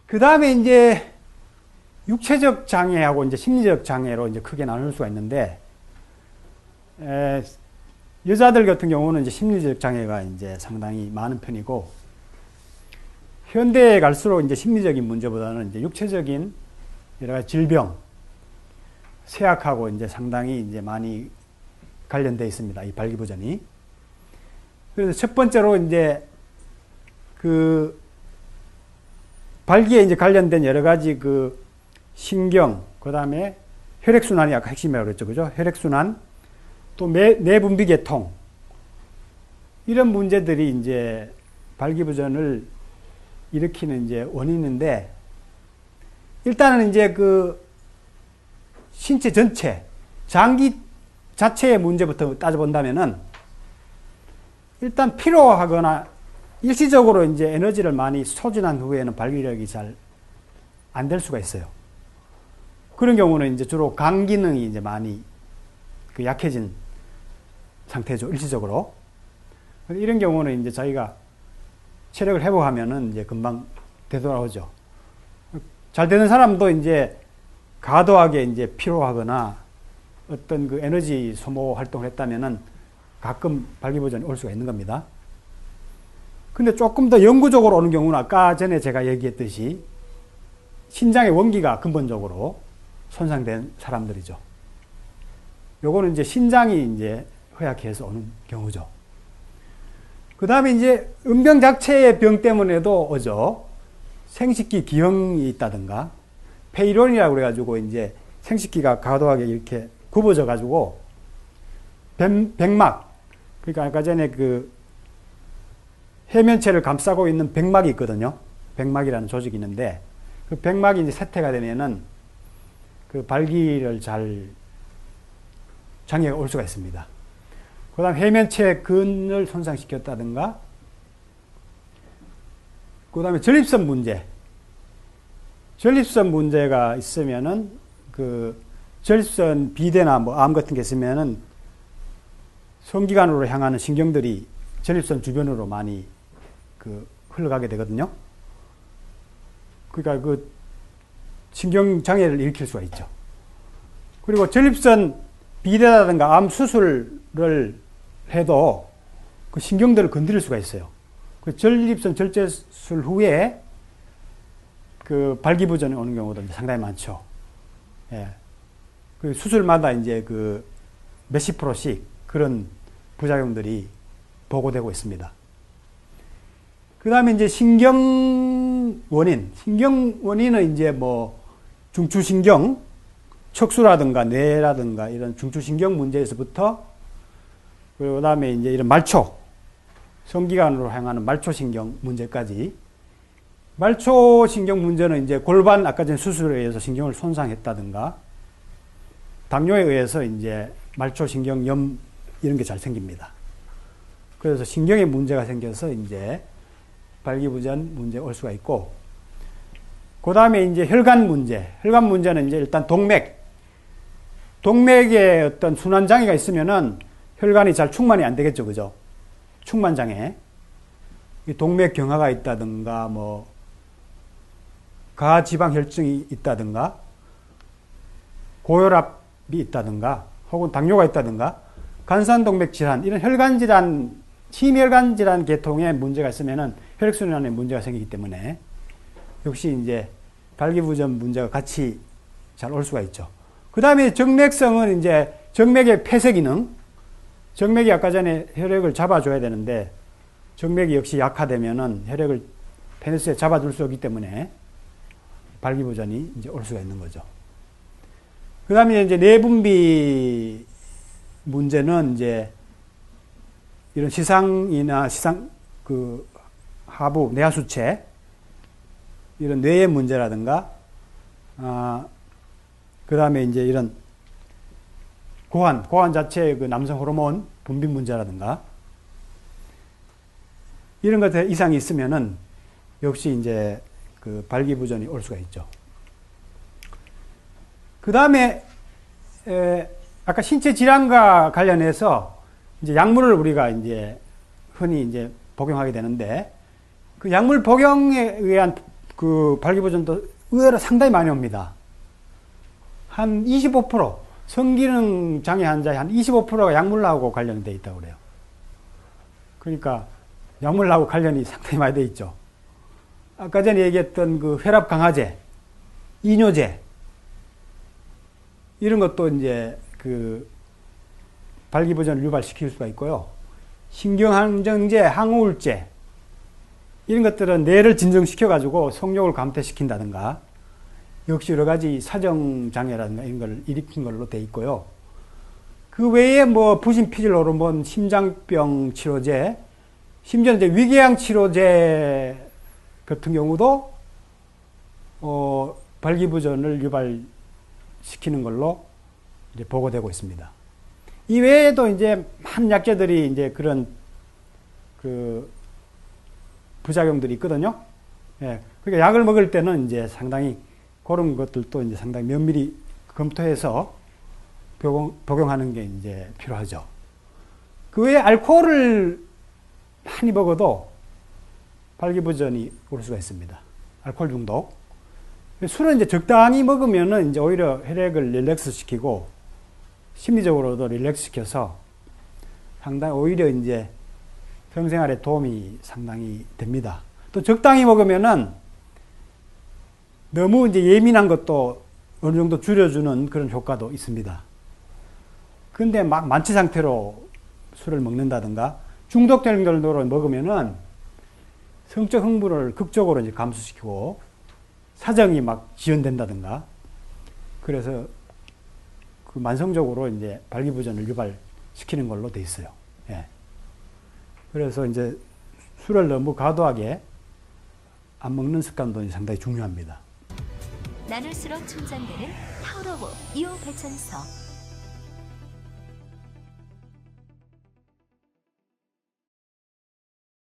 그 다음에 이제 육체적 장애하고 이제 심리적 장애로 이제 크게 나눌 수가 있는데, 여자들 같은 경우는 이제 심리적 장애가 이제 상당히 많은 편이고, 현대에 갈수록 이제 심리적인 문제보다는 이제 육체적인 여러 가지 질병, 쇠약하고 이제 상당히 이제 많이 관련되어 있습니다. 이 발기부전이. 그래서 첫 번째로 이제 그 발기에 이제 관련된 여러 가지 그 신경, 그 다음에 혈액순환이 아까 핵심이라고 그랬죠. 그죠? 혈액순환, 또 내분비계통, 이런 문제들이 이제 발기부전을 일으키는 이제 원인인데, 일단은 이제 그 신체 전체, 장기 자체의 문제부터 따져본다면은, 일단 피로하거나 일시적으로 이제 에너지를 많이 소진한 후에는 발기력이 잘 안 될 수가 있어요. 그런 경우는 이제 주로 간 기능이 이제 많이 그 약해진 상태죠, 일시적으로. 이런 경우는 이제 자기가 체력을 회복하면은 이제 금방 되돌아오죠. 잘 되는 사람도 이제 과도하게 이제 피로하거나 어떤 그 에너지 소모 활동을 했다면은 가끔 발기부전이 올 수가 있는 겁니다. 근데 조금 더 영구적으로 오는 경우는 아까 전에 제가 얘기했듯이 신장의 원기가 근본적으로 손상된 사람들이죠. 요거는 이제 신장이 이제 허약해서 오는 경우죠. 그 다음에 이제 음병 자체의 병 때문에도 오죠. 생식기 기형이 있다든가, 폐일원이라고 그래가지고 이제 생식기가 과도하게 이렇게 굽어져가지고 백막, 그러니까 아까 전에 그 해면체를 감싸고 있는 백막이 있거든요. 백막이라는 조직이 있는데, 그 백막이 이제 쇠퇴가 되면은 그 발기를 잘 장애가 올 수가 있습니다. 그 다음 해면체 근을 손상시켰다든가, 그 다음에 전립선 문제. 전립선 문제가 있으면은 그 전립선 비대나 뭐 암 같은 게 있으면은 성기관으로 향하는 신경들이 전립선 주변으로 많이 그 흘러가게 되거든요. 그러니까 그 신경 장애를 일으킬 수가 있죠. 그리고 전립선 비대라든가 암 수술을 해도 그 신경들을 건드릴 수가 있어요. 그 전립선 절제술 후에 그 발기부전이 오는 경우도 상당히 많죠. 예. 그 수술마다 이제 그 몇십 프로씩 그런 부작용들이 보고되고 있습니다. 그 다음에 이제 신경 원인은 이제 뭐 중추신경, 척수라든가 뇌라든가 이런 중추신경 문제에서부터, 그 다음에 이제 이런 말초, 성기관으로 향하는 말초신경 문제까지. 말초신경 문제는 이제 골반, 아까 전 수술에 의해서 신경을 손상했다든가, 당뇨에 의해서 이제 말초신경염 이런 게 잘 생깁니다. 그래서 신경에 문제가 생겨서 이제 발기부전 문제 올 수가 있고, 그 다음에 이제 혈관 문제는 이제 일단 동맥에 어떤 순환장애가 있으면은 혈관이 잘 충만이 안 되겠죠. 그죠? 충만장애. 동맥 경화가 있다든가, 뭐, 가지방혈증이 있다든가, 고혈압이 있다든가, 혹은 당뇨가 있다든가, 간산동맥 질환, 이런 혈관 질환, 심혈관 질환 계통에 문제가 있으면은 혈액순환에 문제가 생기기 때문에 역시 이제 발기부전 문제가 같이 잘 올 수가 있죠. 그 다음에 정맥성은 이제 정맥의 폐쇄 기능, 정맥이 아까 전에 혈액을 잡아줘야 되는데 정맥이 역시 약화되면은 혈액을 페니스에 잡아줄 수 없기 때문에 발기부전이 이제 올 수가 있는 거죠. 그 다음에 이제 내분비 문제는 이제 이런 시상이나 그 하부, 내하수체, 이런 뇌의 문제라든가, 그 다음에 이제 이런 고환 자체의 그 남성 호르몬 분비 문제라든가, 이런 것에 이상이 있으면은 역시 이제 그 발기부전이 올 수가 있죠. 그 다음에, 아까 신체 질환과 관련해서 이제 약물을 우리가 이제 흔히 이제 복용하게 되는데, 그 약물 복용에 의한 그 발기부전도 의외로 상당히 많이 옵니다. 한 25%, 성기능 장애 환자의 한 25%가 약물하고 관련돼 있다고 그래요. 그러니까 약물하고 관련이 상당히 많이 돼 있죠. 아까 전에 얘기했던 그 혈압 강화제, 이뇨제, 이런 것도 이제 그 발기부전을 유발시킬 수가 있고요. 신경항정제, 항우울제, 이런 것들은 뇌를 진정시켜가지고 성욕을 감퇴시킨다든가, 역시 여러 가지 사정장애라든가 이런 걸 일으킨 걸로 돼 있고요. 그 외에 뭐 부신 피질 호르몬, 심장병 치료제, 심지어 이제 위궤양 치료제 같은 경우도 발기부전을 유발시키는 걸로 이제 보고되고 있습니다. 이 외에도 이제 많은 약제들이 이제 그런 그 부작용들이 있거든요. 예. 그러니까 약을 먹을 때는 이제 상당히 그런 것들도 이제 상당히 면밀히 검토해서 복용하는 게 이제 필요하죠. 그 외에 알코올을 많이 먹어도 발기부전이 올 수가 있습니다. 알코올 중독. 술은 이제 적당히 먹으면은 이제 오히려 혈액을 릴렉스 시키고 심리적으로도 릴렉스 시켜서 상당히 오히려 이제 평생활에 도움이 상당히 됩니다. 또 적당히 먹으면은 너무 이제 예민한 것도 어느 정도 줄여주는 그런 효과도 있습니다. 근데 막 만취 상태로 술을 먹는다든가 중독될 정도로 먹으면은 성적 흥분을 극적으로 이제 감소시키고 사정이 막 지연된다든가 그래서 그 만성적으로 이제 발기부전을 유발시키는 걸로 돼 있어요. 예. 그래서 이제 술을 너무 과도하게 안 먹는 습관도 상당히 중요합니다. 나눌수록 충전되는 파워로브 2호 발전소.